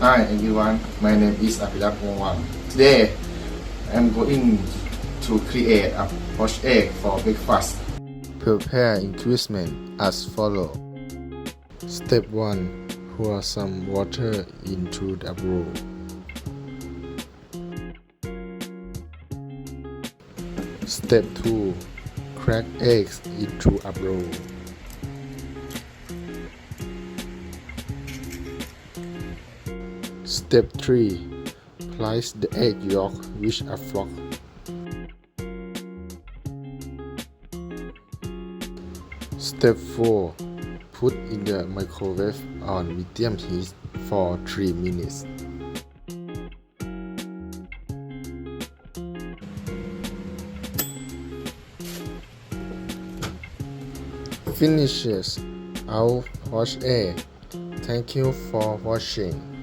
Hi everyone, my name is Apilat Wongwang. Today, I'm going to create a poached egg for breakfast. Prepare ingredients as follows. Step 1. Pour some water into the bowl. Step 2. Crack eggs into a bowl. Step 3. Place the egg yolk with a fork. Step 4. Put in the microwave on medium heat for 3 minutes. Finishes our poached egg. Thank you for watching.